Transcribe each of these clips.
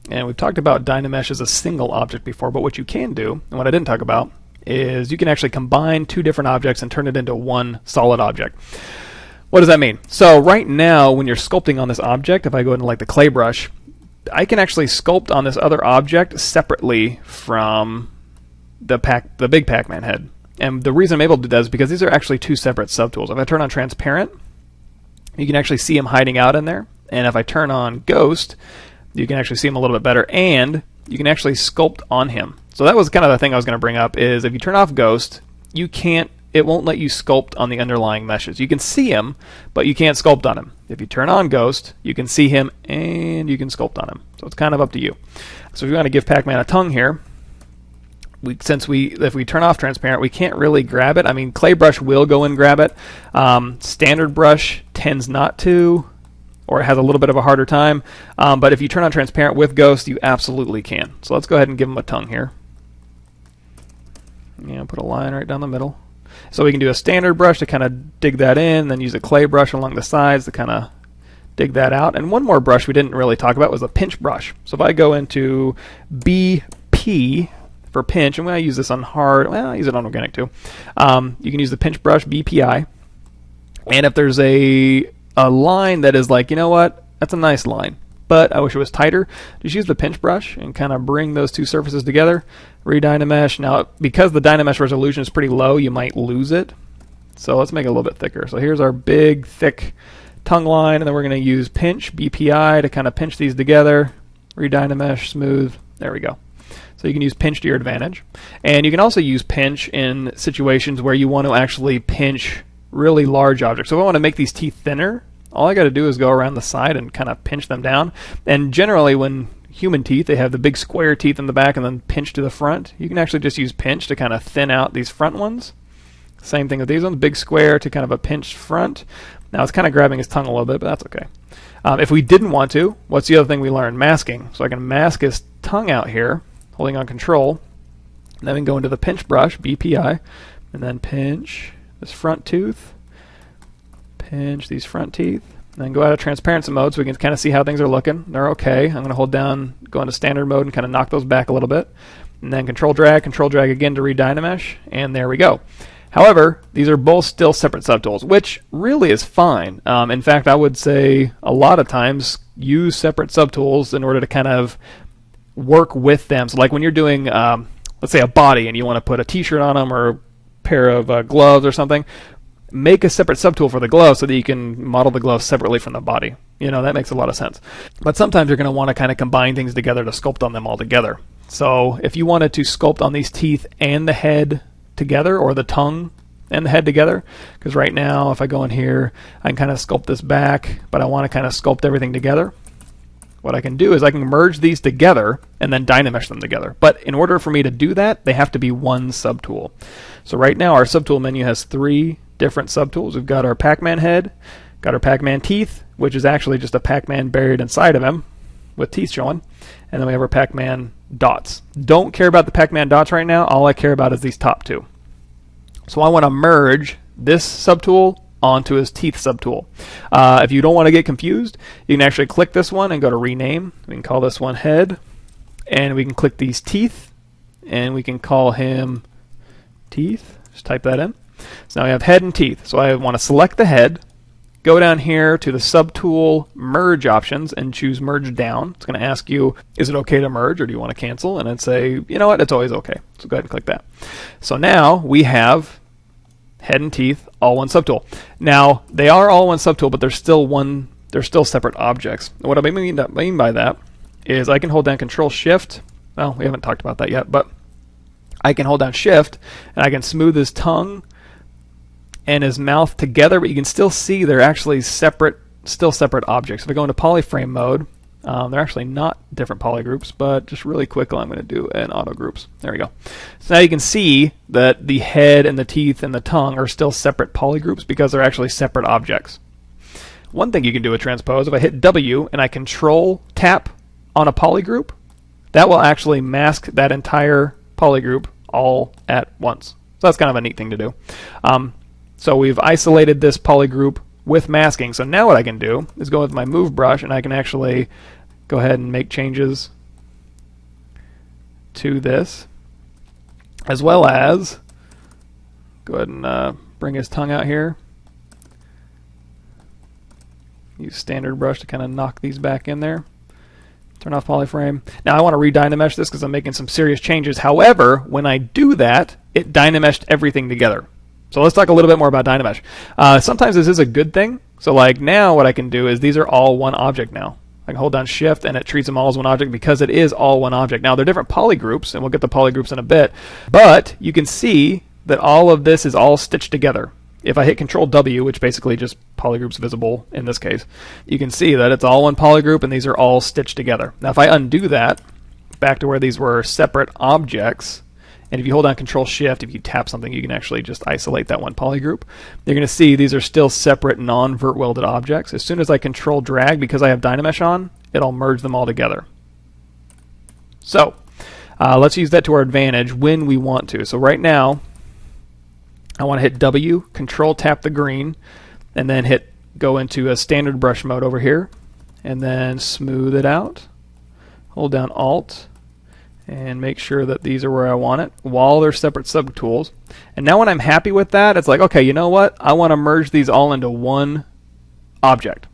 And we've talked about Dynamesh as a single object before, but what you can do, and what I didn't talk about, is you can actually combine two different objects and turn it into one solid object. What does that mean? So right now, when you're sculpting on this object, if I go into like the clay brush, I can actually sculpt on this other object separately from the big Pac-Man head. And the reason I'm able to do that is because these are actually two separate subtools. If I turn on transparent, you can actually see him hiding out in there. And if I turn on ghost, you can actually see him a little bit better, and you can actually sculpt on him. So that was kind of the thing I was going to bring up, is if you turn off ghost, it won't let you sculpt on the underlying meshes. You can see him, but you can't sculpt on him. If you turn on ghost, you can see him and you can sculpt on him. So it's kind of up to you. So if you want to give Pac-Man a tongue here, if we turn off transparent, we can't really grab it. I mean, clay brush will go and grab it. Standard brush tends not to, or it has a little bit of a harder time. But if you turn on transparent with ghost, you absolutely can. So let's go ahead and give him a tongue here. Put a line right down the middle. So we can do a standard brush to kind of dig that in, then use a clay brush along the sides to kind of dig that out. And one more brush we didn't really talk about was a pinch brush. So if I go into BP for pinch, and when I use this on hard, well, I use it on organic too. You can use the pinch brush, BPI. And if there's a line that is like, you know what, that's a nice line, but I wish it was tighter, just use the pinch brush and kind of bring those two surfaces together. Redynamesh. Now, because the Dynamesh resolution is pretty low, you might lose it. So let's make it a little bit thicker. So here's our big, thick tongue line, and then we're going to use pinch, BPI, to kind of pinch these together. Redynamesh, smooth. There we go. So you can use pinch to your advantage. And you can also use pinch in situations where you want to actually pinch really large objects. So if I want to make these teeth thinner, all I got to do is go around the side and kind of pinch them down. And generally, when human teeth, they have the big square teeth in the back and then pinch to the front. You can actually just use pinch to kind of thin out these front ones. Same thing with these ones, big square to kind of a pinched front. Now it's kind of grabbing his tongue a little bit, but that's okay. If we didn't want to, what's the other thing we learned? Masking. So I can mask his tongue out here, holding on control. And then we can go into the pinch brush, BPI, and then pinch this front tooth, pinch these front teeth, and then go out of transparency mode so we can kind of see how things are looking. They're okay. I'm going to hold down, go into standard mode and kind of knock those back a little bit. And then control drag again to Redynamesh, and there we go. However, these are both still separate subtools, which really is fine. In fact, I would say a lot of times use separate subtools in order to kind of work with them. So like when you're doing, let's say a body and you want to put a t-shirt on them or a pair of gloves or something, make a separate subtool for the glove so that you can model the glove separately from the body. That makes a lot of sense. But sometimes you're going to want to kind of combine things together to sculpt on them all together. So if you wanted to sculpt on these teeth and the head together, or the tongue and the head together, because right now if I go in here, I can kind of sculpt this back, but I want to kind of sculpt everything together. What I can do is I can merge these together and then Dynamesh them together. But in order for me to do that, they have to be one subtool. So right now our subtool menu has 3 different subtools. We've got our Pac-Man head, got our Pac-Man teeth, which is actually just a Pac-Man buried inside of him with teeth showing. And then we have our Pac-Man dots. Don't care about the Pac-Man dots right now. All I care about is these top 2. So I want to merge this subtool onto his teeth subtool. If you don't want to get confused, you can actually click this one and go to rename. We can call this one head, and we can click these teeth, and we can call him teeth. Just type that in. So now we have head and teeth. So I want to select the head, go down here to the subtool merge options and choose merge down. It's going to ask you, is it okay to merge or do you want to cancel? And then say, you know what, it's always okay. So go ahead and click that. So now we have head and teeth, all one subtool. Now they are all one subtool, but they're still separate objects. And what I mean by that is I can hold down Control Shift. Well, we haven't talked about that yet, but I can hold down Shift and I can smooth his tongue and his mouth together, but you can still see they're actually separate objects. If I go into polyframe mode, they're actually not different polygroups, but just really quickly I'm going to do an auto groups. There we go. So now you can see that the head and the teeth and the tongue are still separate polygroups because they're actually separate objects. One thing you can do with transpose, if I hit W and I control tap on a polygroup, that will actually mask that entire polygroup all at once. So that's kind of a neat thing to do. So we've isolated this polygroup with masking. So now what I can do is go with my move brush and I can actually go ahead and make changes to this, as well as go ahead and bring his tongue out here. Use standard brush to kind of knock these back in there. Turn off polyframe. Now I want to re-dynamesh this because I'm making some serious changes. However, when I do that, it dynameshed everything together. So let's talk a little bit more about Dynamesh. Sometimes this is a good thing. So like now what I can do is these are all one object now. I can hold down shift and it treats them all as one object because it is all one object. Now they're different polygroups, and we'll get the polygroups in a bit, but you can see that all of this is all stitched together. If I hit Control W, which basically just polygroups visible in this case, you can see that it's all one polygroup and these are all stitched together. Now if I undo that, back to where these were separate objects, and if you hold down Control Shift, if you tap something, you can actually just isolate that one polygroup. You're going to see these are still separate non-vert welded objects. As soon as I Control Drag, because I have Dynamesh on, it'll merge them all together. So let's use that to our advantage when we want to. So right now, I want to hit W, Control tap the green, and then go into a standard brush mode over here, and then smooth it out. Hold down Alt, and make sure that these are where I want it while they're separate subtools. And now when I'm happy with that, it's like, okay, you know what? I want to merge these all into one object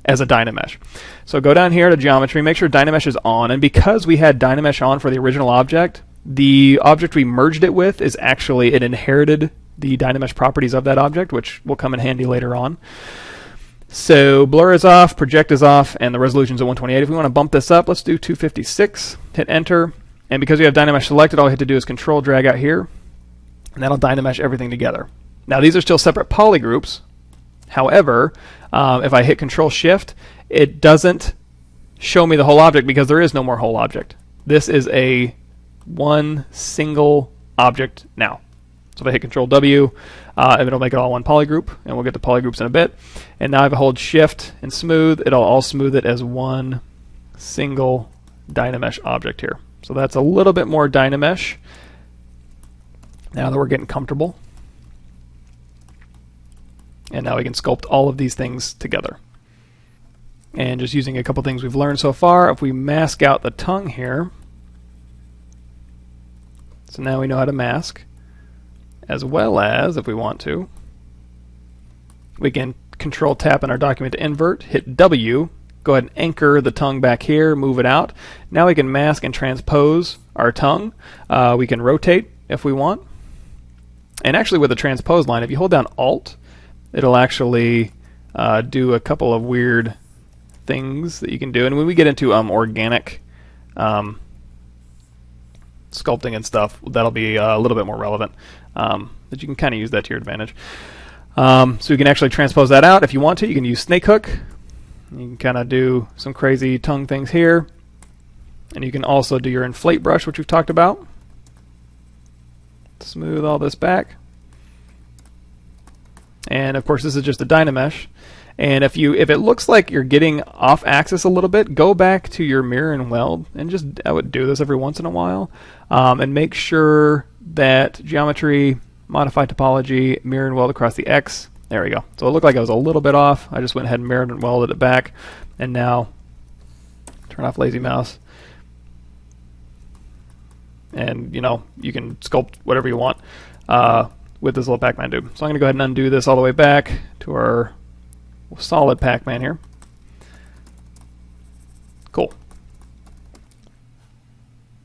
as a Dynamesh. So go down here to Geometry, make sure Dynamesh is on, and because we had Dynamesh on for the original object, the object we merged it with is actually, it inherited the Dynamesh properties of that object, which will come in handy later on. So blur is off, project is off, and the resolution's at 128. If we want to bump this up, let's do 256, hit enter. And because we have Dynamesh selected, all we have to do is Control drag out here, and that'll Dynamesh everything together. Now these are still separate polygroups. However, if I hit Control Shift, it doesn't show me the whole object because there is no more whole object. This is a one single object now. So if I hit Control W, it'll make it all one polygroup, and we'll get to polygroups in a bit. And now if I hold Shift and smooth, it'll all smooth it as one single Dynamesh object here. So that's a little bit more Dynamesh now that we're getting comfortable. And now we can sculpt all of these things together. And just using a couple things we've learned so far, if we mask out the tongue here, so now we know how to mask, as well as, if we want to, we can Control tap in our document to invert, hit W, go ahead and anchor the tongue back here, move it out. Now we can mask and transpose our tongue. We can rotate if we want. And actually with the transpose line, if you hold down Alt, it'll actually do a couple of weird things that you can do. And when we get into organic sculpting and stuff, that'll be a little bit more relevant. But you can kind of use that to your advantage. So you can actually transpose that out. If you want to, you can use snake hook. You can kind of do some crazy tongue things here. And you can also do your inflate brush, which we've talked about. Smooth all this back. And of course this is just a Dynamesh. And if it looks like you're getting off axis a little bit, go back to your mirror and weld, and I would do this every once in a while, and make sure that Geometry, Modify Topology, Mirror and Weld across the X. There we go. So it looked like I was a little bit off. I just went ahead and mirrored and welded it back. And now, turn off Lazy Mouse. And, you can sculpt whatever you want with this little Pac-Man dude. So I'm going to go ahead and undo this all the way back to our solid Pac-Man here. Cool.